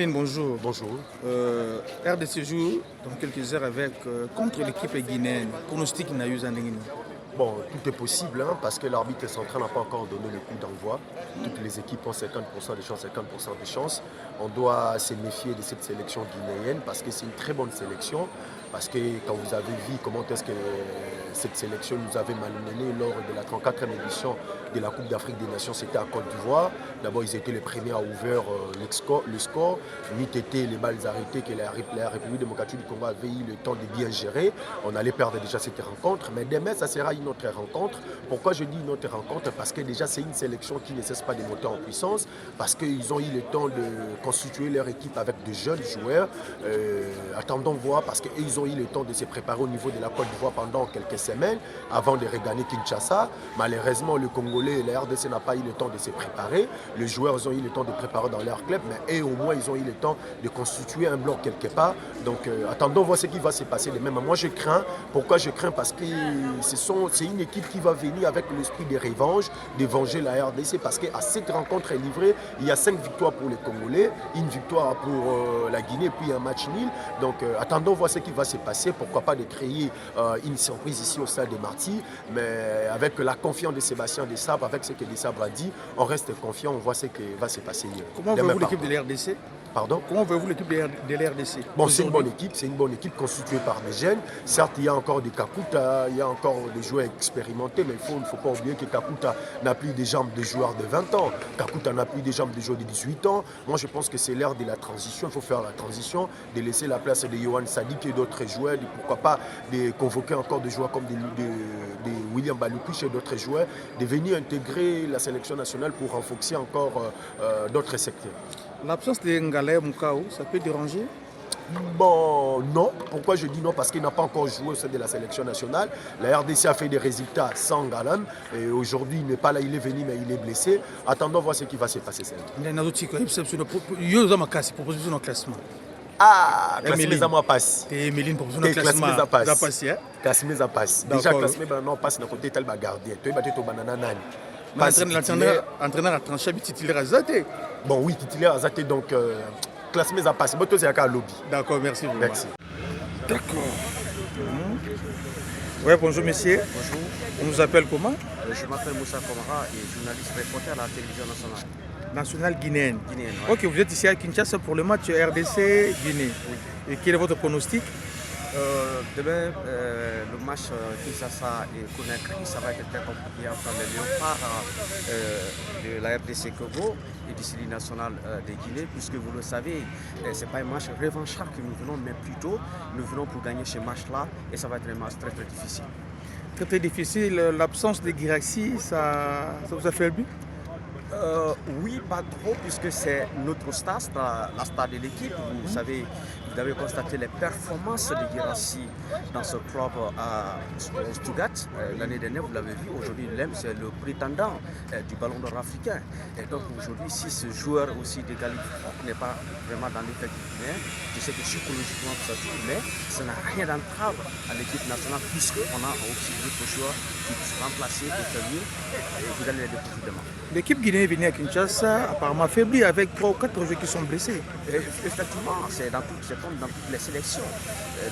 Meline, bonjour. Bonjour. RDC joue dans quelques heures avec contre l'équipe guinéenne. Pronostic n'a eu Bon, tout est possible parce que l'arbitre central n'a pas encore donné le coup d'envoi. Toutes les équipes ont 50% de chance, 50% de chance. On doit se méfier de cette sélection guinéenne parce que c'est une très bonne sélection. Parce que quand vous avez vu comment est-ce que cette sélection nous avait malmené lors de la 34e édition de la Coupe d'Afrique des Nations, c'était à Côte d'Ivoire. D'abord, ils étaient les premiers à ouvrir le score. Nuit était les balles arrêtées que la République démocratique du Congo avait eu le temps de bien gérer. On allait perdre déjà cette rencontre. Mais demain, ça sera une autre rencontre. Pourquoi je dis une autre rencontre? Parce que déjà, c'est une sélection qui ne cesse pas de monter en puissance. Parce qu'ils ont eu le temps de constituer leur équipe avec de jeunes joueurs. Attendons voir parce qu'ils ont eu le temps de se préparer au niveau de la Côte d'Ivoire pendant quelques semaines avant de regagner Kinshasa. Malheureusement, le Congolais et la RDC n'ont pas eu le temps de se préparer. Les joueurs ont eu le temps de préparer dans leur club, mais eux, au moins, ils ont eu le temps de constituer un bloc quelque part. Donc, attendons voir ce qui va se passer de même. Moi, je crains. Pourquoi je crains? Parce que c'est une équipe qui va venir avec l'esprit de revanche, de venger la RDC, parce qu'à cette rencontre livrée, il y a 5 victoires pour les Congolais, une victoire pour la Guinée, puis un match nul. Donc, attendons voir ce qui va se passer. Pourquoi pas de créer une surprise ici au stade des Martyrs, mais avec la confiance de Sébastien Desabre, avec ce que Desabre a dit, on reste confiant, on voit ce qui va se passer. Comment voyez-vous l'équipe de l'RDC? Pardon? Comment voyez-vous l'équipe de l'RDC? Bon, c'est une bonne équipe constituée par des jeunes. Certes, il y a encore des Kakuta, il y a encore des joueurs expérimentés, mais il ne faut pas oublier que Kakuta n'a plus des jambes de joueurs de 20 ans. Kakuta n'a plus des jambes de joueurs de 18 ans. Moi, je pense que c'est l'ère de la transition. Il faut faire la transition, de laisser la place de Yohan Sadik et d'autres joueurs, pourquoi pas de convoquer encore des joueurs comme des William Baloukiche et d'autres joueurs, de venir intégrer la sélection nationale pour renforcer encore d'autres secteurs. L'absence de Ngalae Moukao, ça peut déranger? Bon, non. Pourquoi je dis non? Parce qu'il n'a pas encore joué au sein de la sélection nationale. La RDC a fait des résultats sans Ngalam. Et aujourd'hui, il n'est pas là, il est venu, mais il est blessé. Attendons voir ce qui va se passer. Il y a un autre qui a proposé un classement. Ah, classement à moi passe. Et Méline propose un classement à passe. Classement à passe. Déjà, classement à passe, n'a côté tel gardien. Tu es battu au banana. L'entraîneur a tranché titulaire à Zate. Bon, oui, titulaire à Zate, donc classement à passe. Moi, c'est un lobby. D'accord, merci. Merci. D'accord. Oui, bonjour messieurs. Bonjour. On vous appelle comment? Je m'appelle Moussa Komara et journaliste reporter à la télévision nationale. Nationale guinéenne. Guinéenne, ouais. Ok, vous êtes ici à Kinshasa pour le match RDC-Guinée. Oui. Et quel est votre pronostic? Demain, le match Kinshasa et Conakry, ça va être très compliqué entre les léopards de la RDC Congo et du Série national de Guinée, puisque vous le savez, ce n'est pas un match revanchard que nous venons, mais plutôt nous venons pour gagner ce match-là et ça va être un match très très difficile. Très difficile, l'absence de Guirassy, ça vous a fait le but? Oui, pas trop, puisque c'est notre stade, la stade de l'équipe. Vous savez, vous avez constaté les performances de Guirassy dans ce club à Stuttgart. L'année dernière, vous l'avez vu, aujourd'hui, l'EM, c'est le prétendant du ballon d'or africain. Et donc aujourd'hui, si ce joueur aussi de qualité n'est pas vraiment dans l'effectif guinéen, je sais que psychologiquement ça joue, mais ça n'a rien d'entrave à l'équipe nationale, puisqu'on a aussi d'autres joueurs qui sont remplacés et faire mieux, et vous allez les découvrir demain. L'équipe guinéenne est venue à Kinshasa, apparemment affaiblie, avec 3 ou 4 joueurs qui sont blessés. Effectivement, c'est comme dans toutes les sélections.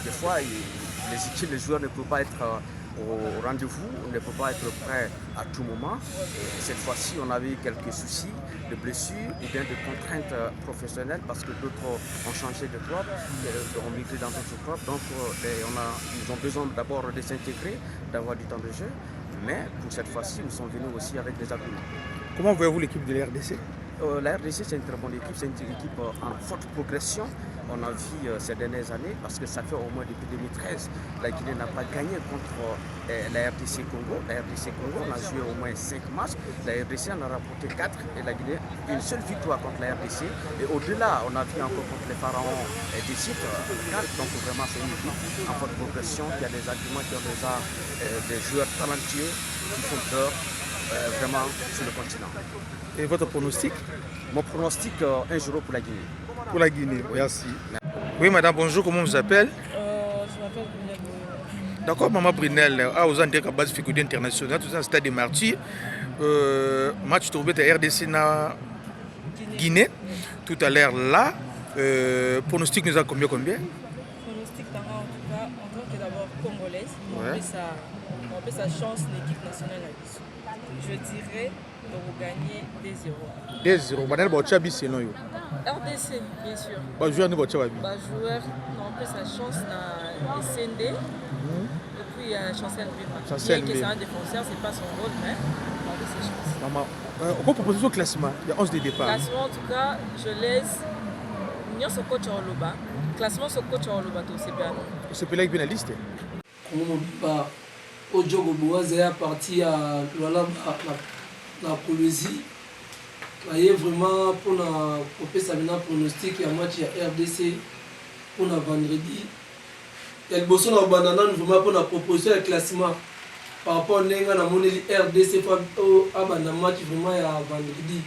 Des fois, les joueurs ne peuvent pas être au rendez-vous, on ne peut pas être prêt à tout moment. Et cette fois-ci, on avait eu quelques soucis de blessures ou bien de contraintes professionnelles parce que d'autres ont changé de club, ont migré dans d'autres clubs. Donc, ils ont besoin d'abord de s'intégrer, d'avoir du temps de jeu. Mais pour cette fois-ci, nous sommes venus aussi avec des arguments. Comment voyez-vous l'équipe de la RDC? La RDC, c'est une très bonne équipe, c'est une équipe en forte progression. On a vu ces dernières années, parce que ça fait au moins depuis 2013, la Guinée n'a pas gagné contre la RDC Congo. La RDC Congo, on a joué au moins 5 matchs. La RDC en a rapporté 4 et la Guinée, une seule victoire contre la RDC. Et au-delà, on a vu encore contre les Pharaons des sites 4. Donc vraiment, c'est une équipe en forte progression. Il y a des arguments qui ont déjà des joueurs talentueux qui font peur. Vraiment sur le continent. Et votre pronostic? Mon pronostic, 1-0 pour la Guinée. Pour la Guinée, merci. Oui, madame, bonjour, comment on vous appelle? Je m'appelle Brunel. D'accord, maman Brunel, aux Antilles à base de Fécodie internationale, tout ça, stade des Martyrs. Match trouvé de RDC na Guinée, tout à l'heure là. Pronostic nous a combien Pronostic Tara, en tout cas, en tant que d'abord congolaise, Ouais. on fait sa chance l'équipe nationale à Bissau. Je dirais de vous gagner 2-0. 2-0. Banal Bachabi c'est non yo. RDC, bien sûr. Ba joueur ni Bachabi. Joueur, on fait sa chance dans SND. Et puis il y a Chancel Mbemba. Chancel Bien que c'est Mbemba. un défenseur, c'est pas son rôle, mais on fait ses chances. Maman, on peut proposer au classement. Il y a 11 de départ. Classement, en tout cas, je laisse Nyonso coach à Oloba. Classement, ce coach à Oloba, c'est bien. C'est peut-être bien la liste. Comment pas au jogo boaze à partir à la Colosie. Voyez vraiment pour la couper ça maintenant pronostic et match à RDC pour la vendredi. Et le bosson à banana vraiment pour la proposition de classement par rapport à l'enga na moneli RDC à banana match vraiment à vendredi.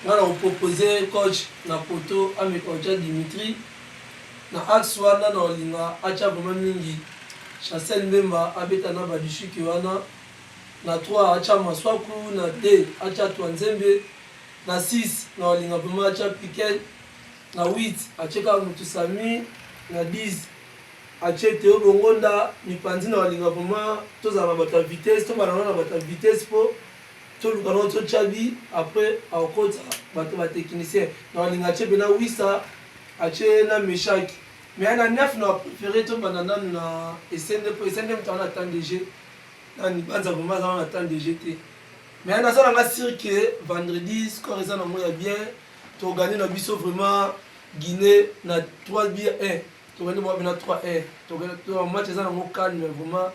Là on proposé coach na poto à mes coach Dimitri na axe wana na olinga acha vraiment mingi. Chancel Mbemba abeta na badishiki wana na 3 acha Maswaku na 2 acha Twanzembe na 6 na olinga vraiment acha Piquet na 8 acheka Mutusami na 10 ache Théo Bongonda mipanzi na olinga vraiment tozala bata vitesse to bana na bata vitesse po to lukano to chabi après akota bata technicien na olinga ache bena 8 ache na Meshaki. Mais il y a 9 qui ont préféré tout banana na SND pour SND on attend DG. Ni pas vraiment on attend DGT. Mais il y a ça on sûr que vendredi score ça na bien to gagner na biso vraiment Guinée na 3 buts 1. To gagner na 3-1. To gagner to match ça na calme vraiment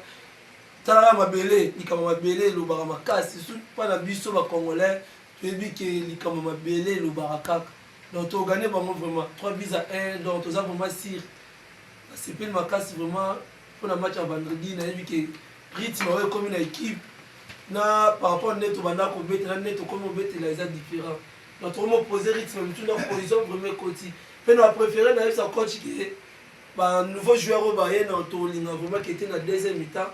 tala mabele likama mabele lo bara makasi surtout pas na biso ba congolais tu dis que likama mabele lo baraka. Donc, tu as gagné vraiment 3 buts à 1. Donc, tu as vraiment sire. C'est pas ma casse vraiment pour le match à vendredi. Tu as vu que rythme est comme une équipe. Par rapport à Neto, tu as Neto comme on bête, il y a différents. Donc, tu as posé rythme, tu as une position vraiment côté. Mais nous avons préféré sa coach qui est un nouveau joueur au Bayern, vraiment qui était dans la deuxième mi-temps.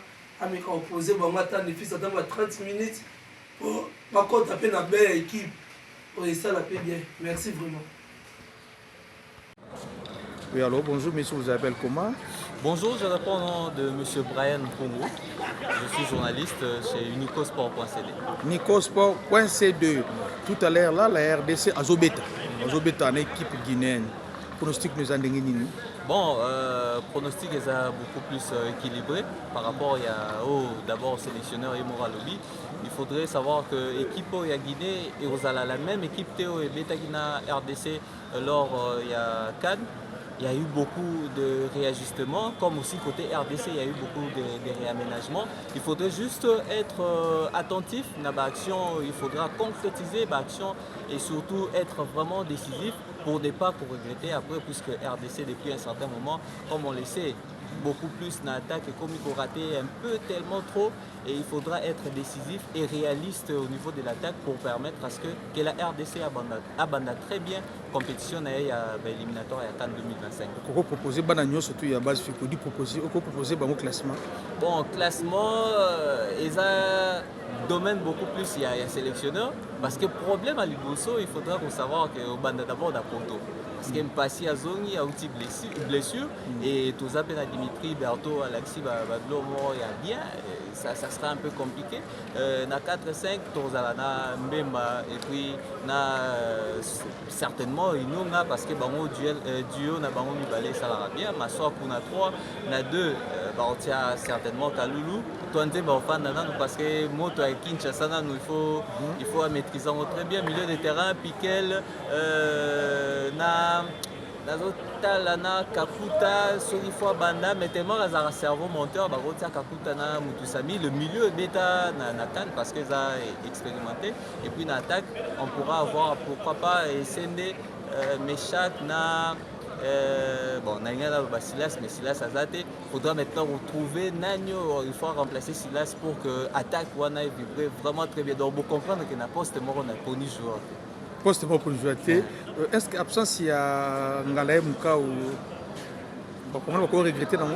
Mais quand on posait, on a 30 minutes pour ma coach taper dans la belle équipe. Oui, ça la paie bien. Merci vraiment. Oui, alors bonjour, monsieur, vous appelez comment? Bonjour, je réponds au nom de M. Brian Pongo. Je suis journaliste chez unicosport.cd. Nicosport.cd. Tout à l'heure, là, la RDC Azobeta. Azobeta en équipe guinéenne. Pronostic nous a donné. Bon, pronostic est beaucoup plus équilibré par rapport d'abord au sélectionneur Imora Lobi. Il faudrait savoir que l'équipe de Guinée est la même équipe Théo et Beta Guinea RDC lors il y a Cannes. Il y a eu beaucoup de réajustements, comme aussi côté RDC, il y a eu beaucoup de réaménagements. Il faudrait juste être attentif à l'action, il faudra concrétiser l'action et surtout être vraiment décisif pour ne pas regretter après, puisque RDC depuis un certain moment, comme on le sait, beaucoup plus dans l'attaque et comme il a raté un peu tellement trop et il faudra être décisif et réaliste au niveau de l'attaque pour permettre à ce que la RDC abandonne très bien la compétition éliminatoire à Cannes 2025. Pourquoi proposer Banagno surtout il y a base Fikodi proposer un classement? Bon, classement, il y a domaine beaucoup plus il y a sélectionneur parce que problème à Liboso, il faudra savoir que banda d'abord d'Apoto. Parce que Mpassi a zoni a outil blessure et tout ça à Dimitri Berto Alexis Baglomo il y a bien ça sera un peu compliqué na 4-5 Tozalana Mbemba et puis certainement Inonga parce que bango duo na bango Mibale ça va bien Maswaku na 3 na 2 Baotia certainement Kalulu Twanze Baofanda parce que moto à Kinshasa il faut maîtriser très bien milieu de terrain Piquel na Kakuta Sorifo Banda mais tellement un cerveau monteur Kakuta na Mutusami le milieu bêta na Cannes parce qu'ils ont expérimenté et puis dans l'attaque on pourra avoir pourquoi pas SND Meshak na bon Silas mais Silas Azate il faudra maintenant retrouver Nagno il faut remplacer Silas pour que l'attaque wana vibre vraiment très bien donc vous comprendre que n'a pas on a connu joueur poste pour jouer. Est-ce qu'absence il y a Ngalaye Mouka ou comment on peut regretter dans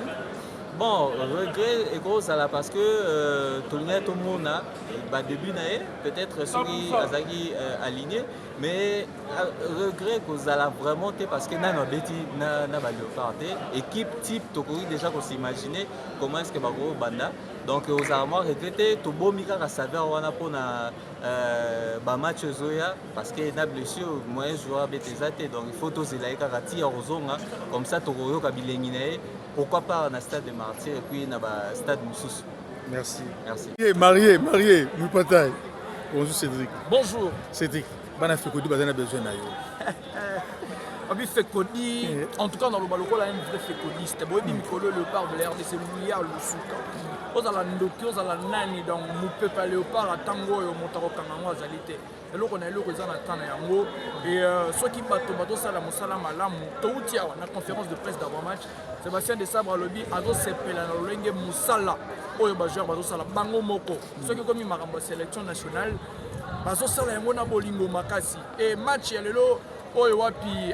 Bon, regret est gros parce que tout le monde a début peut-être celui Azagi aligné, mais regret que vous allez vraiment parce que n'a pas de équipe type Tokori déjà qu'on s'imaginer comment est-ce que Bago Banda. Donc vous allez regretter tout beau Mika à savoir on a pour na match Zoya parce que na blessure moyen joueur BTZT donc il faut tous les karati à Rozonga comme ça Tokoro Kabilengine. Pourquoi pas dans le stade de Martyr et puis dans le stade Moussous. Merci. Merci. Marié, nous partons. Bonjour Cédric. Bonjour. Cédric, Bana Fekodi, Bazana besoin d'ailleurs. Abi Fekodi, en tout cas dans le Baloko, là, un vrai Fekodi. C'était Boebi Mikolo, le part de l'RDC, Loulia, le Souka. Aux Alandoki, aux Alanani, dans Moupepa Léopard, à Tango et au Montaro Kangango, à Zalité. Et là, on a eu le réseau à Yango. Et ceux qui battent au bateau, ça, la Moussala Malam, Toutia, la conférence de presse d'avant-match. Sébastien Desabre a lobby, Azo Sepela, Lolenge Moussala, Oyo Bajor, Bazo Sala, Bango Moko. Ceux qui ont commis ma sélection nationale, Bazo Sala, Yangona Bolingo Makasi. Et match, il y a le lot.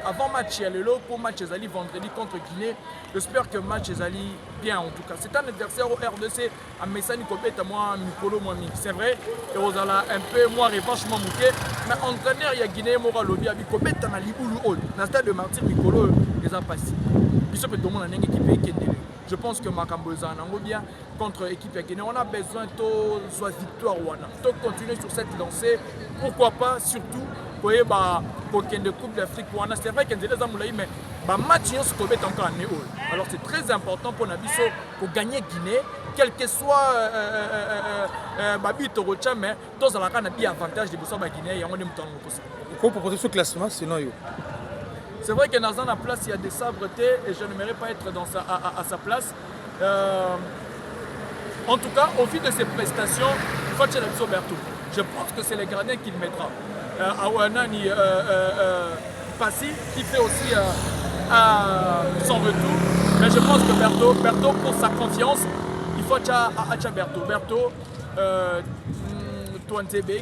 Avant match, il y a le pour match Ezali vendredi contre Guinée. J'espère que le match Ezali bien en tout cas. C'est un adversaire au RDC à Messani Kobet à moi, Mikolo Mwami. C'est vrai, et vous allez un peu moins revanche mouké. Mais entraîneur, il y a Guinée, Mora Lobi, à Kobet à Liboulou Hall. Dans le stade de Martyr, Mikolo les a passés. Bishop est dans une équipe qui je pense que Makambo Zanango bien contre l'équipe Guinée. On a besoin de soit victoire ou de continuer sur cette lancée. Pourquoi pas, surtout. Pour de Coupe d'Afrique, c'est vrai qu'il y a des amoulaïs, mais le match est encore en néo. Alors c'est très important pour Nabiso pour gagner Guinée, quel que soit Babi Torocha, mais dans la canne a avantage de Bossa Guinée et on est mouton. Comment proposer ce classement sinon yo? C'est vrai que dans la place il y a des sabretés et je n'aimerais pas être à sa place. En tout cas, au vu de ses prestations, Fatih Berto, je pense que c'est les gardiens qu'il mettra. Awanani Passi qui fait aussi son retour. Mais je pense que Berto pour sa confiance, il faut à Berto. Touantebe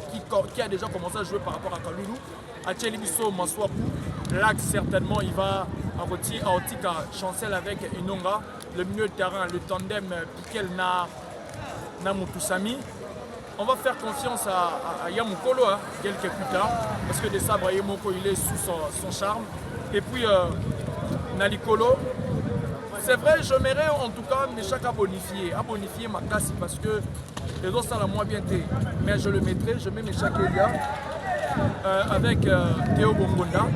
qui a déjà commencé à jouer par rapport à Kaloulou. À Tchelibiso Maswaku. Là, certainement, il va à Otika chancelle avec Inonga. Le milieu de terrain, le tandem Piquel Namoutousami. On va faire confiance à Yamukolo quelques plus tard, parce que Desabre Yamoko il est sous son charme. Et puis Nalikolo, c'est vrai, je m'aimerais en tout cas Meshak à bonifier ma casse parce que les autres ça la moins bien été. Mais je le mettrai, je mets Meshak Elia avec Théo Bongonda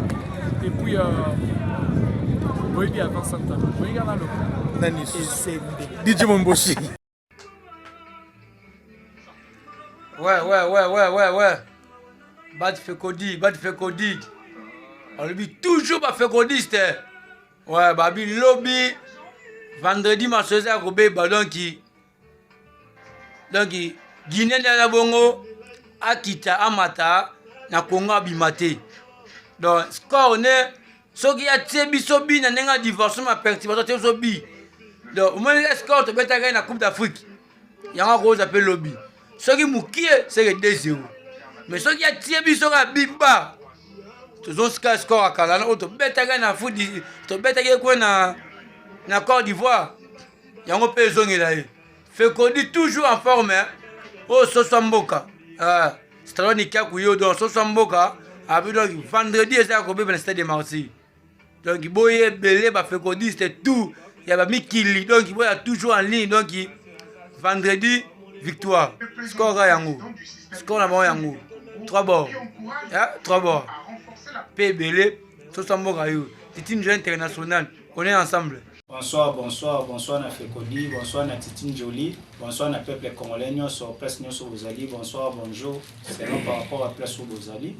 et puis Boebi à Vincent Tano. Nanis. DJ Momboshi. Ouais. Bad Fekodi. On lui toujours pas Fekodi, c'était. Ouais, Babi lobby. Vendredi, ma chose à Robé, donc, Guinée de la Bongo, Akita, Amata, na Congo Abimate. Donc, score, on est. Ce qui a Tsebi Sobi, n'a pas divorcé ma pertinence, Sobi. Donc, au moins, le score, tu peux gagner la Coupe d'Afrique. Il y a un gros appel lobby. Ce qui moukie, c'est le 2-0. Mais ce qui a tiré, c'est le Bimba. Tous les scores à Kalana, tu peux gagner la foot, tu peux gagner la Côte d'Ivoire. Il y a un peu de zone là. Fait qu'on dit toujours en forme. Oh, Sosamboka. C'est un Nikakuyo, donc Sosamboka. Donc, vendredi, c'est à Kobe, dans le stade de Marseille. Donc, il y a belé, fait qu'on dit, c'était tout. Il y a Mikili, donc il y a toujours en ligne. Donc, vendredi, victoire. Score à Yango. Score à Yango. 3 bords. 3 bords. Belé, Sosamboka. C'est une jeune internationale. On est ensemble. Bonsoir na Fekodi, bonsoir na Titine Jolie, bonsoir na peuple congolais, sur place sur Bozali, bonsoir, bonjour, c'est par rapport à place sur Bozali.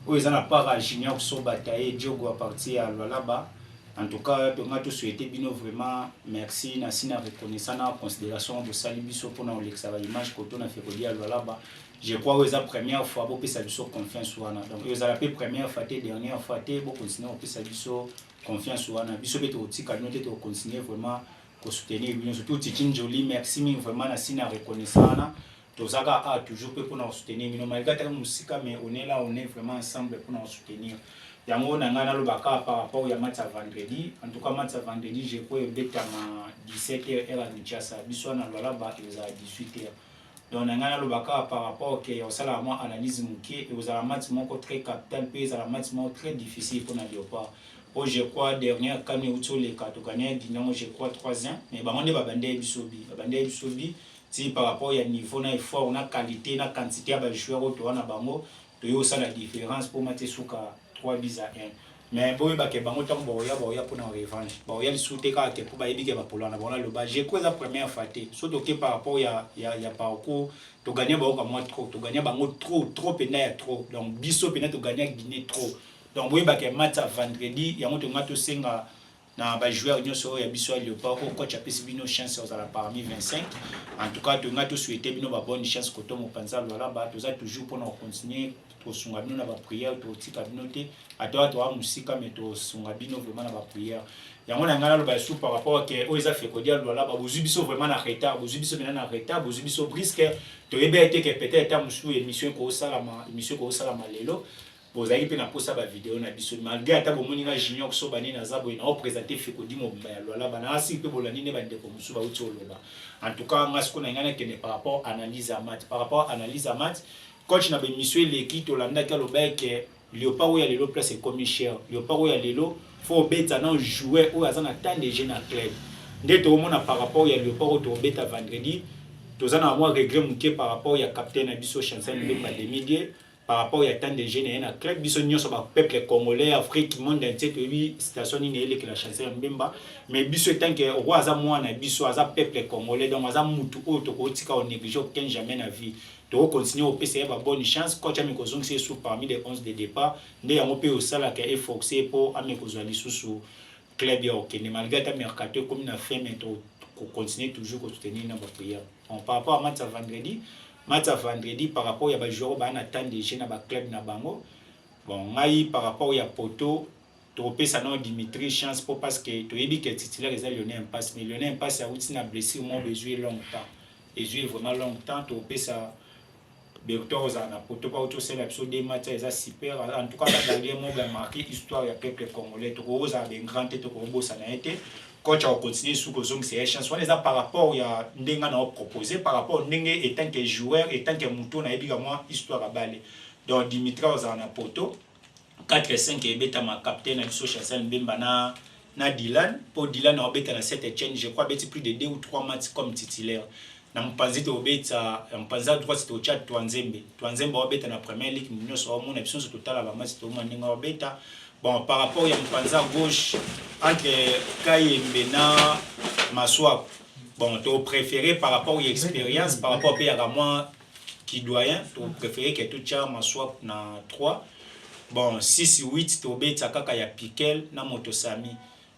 Où ils en ont pas Junior sur bataille, Diogo à partir à là-bas. En tout cas, on a tout souhaité bino vraiment merci, na sina reconnaissant en considération de Salibiso pour nous l'image que on a fait Fekodi à là-bas. Je crois que c'est la première fois que vous avez confiance sur Anna. Donc, vous avez la première fois, dernière fois, vous continuez à confiance sur Anna. Vous avez continuer vraiment à soutenir. Surtout, Titine Jolie, merci vraiment à reconnaissance. Vous avez toujours pour nous soutenir. Malgré que nous mais on est là, on est vraiment ensemble pour nous soutenir. yango na ngana lobaka par rapport ya match à vendredi. En tout cas match à vendredi je crois betama 17h à Kinshasa biso na Lualaba eza 18h. Donc na ngana lobaka par rapport que au sala moi analyse muké et aux match moko très capital pays à match moko très difficile pour na Léopard. Oh, je crois dernière quand nous tous les quatre gagnants dinamo je crois 3 ans mais ba monde ba bandé bisobi si par rapport ya niveau na effort na qualité na quantité ba joueurs auto na bango to yo ça la différence pour match suka 3 buts à 1 mais boy ba ke bango tant boya pour na revanche boya le souté ka ke pour ba yebi ke ba polana bona le ba je crois la première fois surtout que par rapport ya parcours to gagner ba ko moi trop to gagner bango trop pena ya trop donc biso pena to gagner Guinée trop. Donc oui, que match à vendredi, il y a un peu senga na ba joueur nyonso ya biso Léopard au coach a pesi bino chance aux ala parmi 25. En tout cas, tu ngato souhaiter bino ba bonne chance koto mo panza voilà ba tu as toujours pour nous continuer to sunga bino na ba prière to tika bino te atoa to musika mais to sunga bino vraiment na ba prière. Ya ngona ngala lo ba sou par rapport que o eza fait kodia voilà ba bozu biso vraiment na retard, bozu biso na retard, bozu biso brisque to ebe été que peut-être à musu émission ko salama lelo. Vous avez pu poster la vidéo na biso malgré ata bomoni na junior so bani na zabo ina représenter Fekodi Mobimba ya Luala bana asi pe bolani ne bande ko musu ba uti oloba. En tout cas ngasko na ngana kene par rapport analyse à match coach na be mission l'équipe Olanda ka loba ke Léopard ya lelo place comme cher Léopard ya lelo faut beta na jouer ou azana tant de jeunes à club ndeto mona par rapport ya Léopard to beta vendredi tozana moi regret muke par rapport ya capitaine na biso Chancel Mbemba de Midi par rapport à tant de jeunes na club biso nyonso ba peuple congolais Afrique monde entier to bi station ni ele que la chanson Mbemba mais biso tant que roi aza mwana biso aza peuple congolais donc aza mutu auto ko tika on néglige aucun jamais na vie to continuer au PCA ba bonne chance coach ami kozong c'est sous parmi les 11 de départ ndé yango pe au sala ka efforcer pour ami kozali sous club ya okene malgré ta mercato comme na fait mais to continuer toujours ko soutenir na ba prière par rapport à match à vendredi par rapport à joueurs qui attendent des jeunes dans le club na bango bon par rapport à poto tropé ça non Dimitri chance pour parce que tu dis que titulaire est Lionel Impasse mais Lionel Impasse a aussi na blessé au moins besoin longtemps et jouer vraiment longtemps tropé ça Bertor na poto pas auto c'est l'épisode des matchs ça super en tout cas la dernière mot marqué histoire ya peuple congolais trop ça des grands têtes ko ça n'a été coach a continué sous Kozong c'est chance on les a par rapport ya ndenga na proposé par rapport ndenge étant que joueur étant que mouton na ebiga moi histoire à balle donc Dimitri Ozana poto 4-5 et beta ma capitaine na biso Chancel Mbemba na Dylan pour Dylan na beta na cette chaîne je crois beta plus de 2 ou 3 matchs comme titulaire na mpanzi to beta mpanza droit c'était au chat Twanzembe beta na première ligue nous sommes mon option sur total la match to mandinga beta. Bon, par rapport à Mpanza gauche, entre Kayembe na Maswap, bon, tu préféré par rapport à l'expérience, par rapport à moi qui doyen, tu préféré que tout ça Maswap na 3. Bon, 6 8, tu obéis à Kaka ya Piquel na Motosami.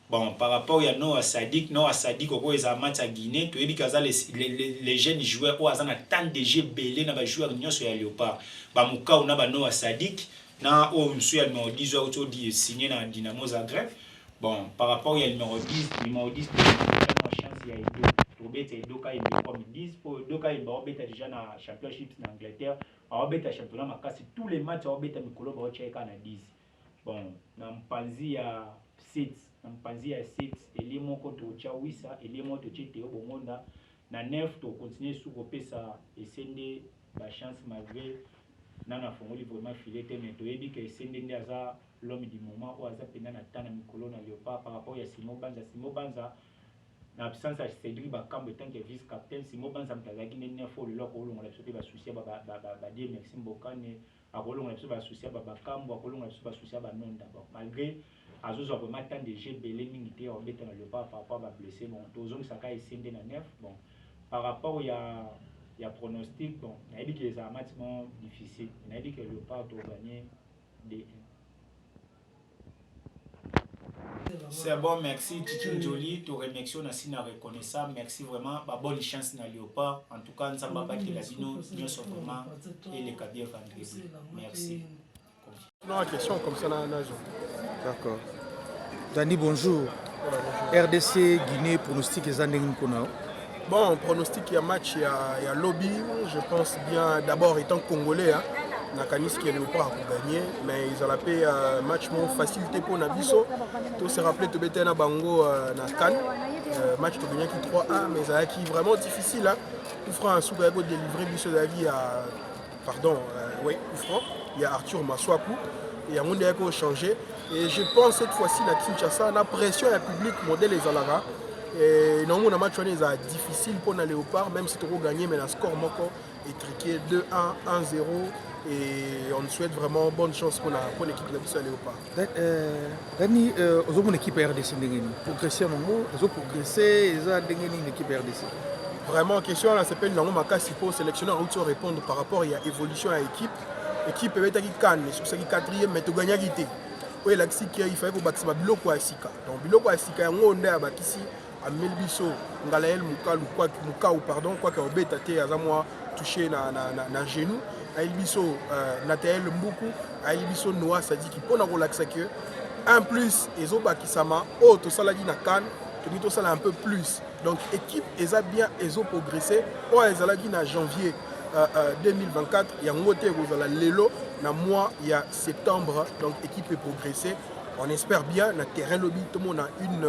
Bon, par rapport à Noah Sadik, au ils a match à Guinée, tu dis que les jeunes joueurs au azana tant de jeux belé na ba joueurs nyonso sur Léopard. Ba muka on a Noah Sadik. Na o monsieur le numéro 10 auto dit signé dans Dynamo Zagreb. Bon, par rapport au numéro 10 chance il y a deux. Robert et Doka il me comme 10 pour Doka il va déjà dans championship en Angleterre. On va championnat ma casse tous les matchs on va Mikolo va checker na 10. Bon, na mpanzi ya 7, na mpanzi ya 7 elimo ko to cha wisa elimo to chete omonda na 9 to continuer sur kopesa esende ba chance malgré nana fongoli vraiment fileté mais to yebi que sende ndaza l'homme du moment ou aza pena na tana mikolo na Léopard par rapport ya Simo Banza na absence ya Cédric Bakambo tant que vice capitaine Simo Banza mtazaki nene fo le loko olonga la sote ba souci ba die Maxime Bokane akolonga la ba souci ba Bakambo akolonga la ba souci ba Nonda bon malgré azozo vraiment tant de jeux belé mingi te on beta na Léopard par rapport ba blessé bon tozong saka esende na 9 bon par rapport il y a pronostic bon il a dit que les matchs sont difficiles il a dit que le Léopard doit gagner des c'est bon merci Titi Njoli tu remercie on a signé reconnaissant merci vraiment ba bonne chance na Léopard en tout cas nous sommes pas que la bino nous sommes vraiment et les cabines vendredi merci non question comme ça là d'accord Dani bonjour RDC Guinée pronostic les années qu'on bon, pronostic, il y a match, il y a lobby, je pense bien, d'abord étant congolais, hein, Nakaniski et Léopard pour gagner, mais ils ont appelé match facilité pour Nabiso. Tout se rappelait que tu na Bango na Cannes, match de gagné qui 3-1, mais ça qui vraiment difficile. Coup franc sous de délivrer Bisso Davi à pardon, oui, coup franc. Il y a Arthur Maswaku et à mon a changé. Et je pense cette fois-ci na Kinshasa, la pression du public modèle les Alara. Et non, mon match est difficile pour les Léopard, même si tu as gagné, mais le score est triqué 2-1, 1-0. Et on souhaite vraiment bonne chance pour l'équipe de la Léopard. Dani, vous avez une équipe RDC, progresser, vous avez progressé, vous avez une équipe RDC. Vraiment, la question s'appelle Nango Makasi pour le sélectionneur où tu répondre par rapport à l'évolution de l'équipe. L'équipe peut être Cannes, mais sur ce qui est quatrième, mais tu gagnes. Oui, il fallait que tu Biloko Asika. Donc, Biloko Asika, on a ici. À Melbiso, Ngalael Mukau, pardon, quoi qu'on bête à moi touché na genou. À Elbiso, Nathael Mbuku, à Elbiso Noah, ça dit qu'il peut en relaxer que. En plus, les autres qui sont tout ça l'a dit na Cannes, tout ça un peu plus. Donc, équipe, ils ont bien, ils ont progressé. Ils ont dit na janvier 2024, il y a un côté où ils ont l'élo, na mois, il y a septembre, donc équipe est progressée. On espère bien, dans le terrain lobby, tout le monde a une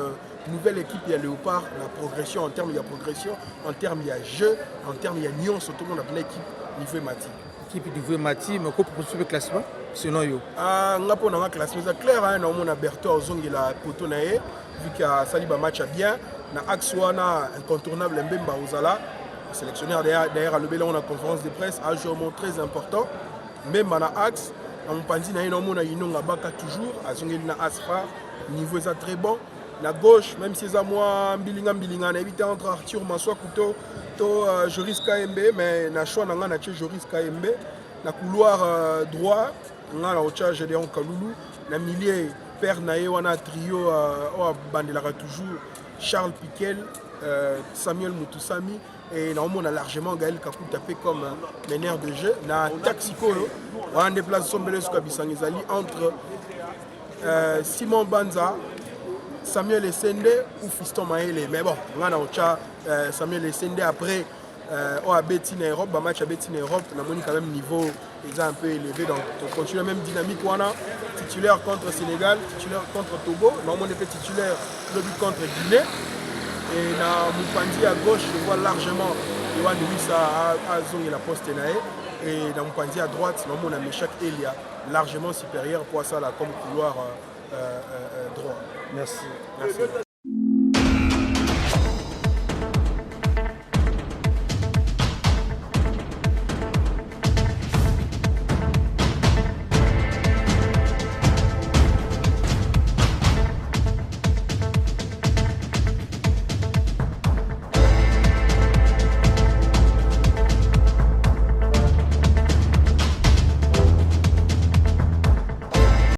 nouvelle équipe, il y a Léopard, la progression, en termes il y a progression, en termes il y a jeu, en termes il y a nuance, tout le monde a une équipe niveau Mati. Équipe niveau Mati, mais quoi pour le classement? Sinon, yo. On a un classement, c'est clair, on a Berto Ozong et la Potonae, vu qu'il y a Saliba match à bien, on a Axouana incontournable, Mbemba Ozala, le sélectionneur derrière à Lebela, on a une conférence de presse, un jour très important, même on a Axe. On pense qu'il y a un Baka toujours, à Asfa, niveau est très bon. La gauche, même si c'est moi, on a évité entre Arthur Maswa Couteau et Joris KMB, mais on a choisi de Joris KMB. Le couloir droit, on a le Gédéon Kaloulou. Le milieu, Père Naé, on a un trio, on a toujours Charles Piquel, Samuel Moutoussami. Et on a largement Gaël Kakou tapé comme meneur de jeu. Dans le Taxico, on a des places entre Simon Banza, Samuel Essende ou Fiston Maele. Mais bon, on a Samuel Essende après on a Betin Europe, le match à Betin Europe, on a quand même niveau un peu élevé. Donc on continue la même dynamique. On a titulaire contre Sénégal, titulaire contre Togo, on est titulaire contre Guinée. Et dans Moupandi à gauche, je vois largement Yohan Wissa à Zong et la poste Nae. Et dans Moupandi à droite, on a Meshak Elia, largement supérieur pour ça là, comme couloir droit. Merci. Merci.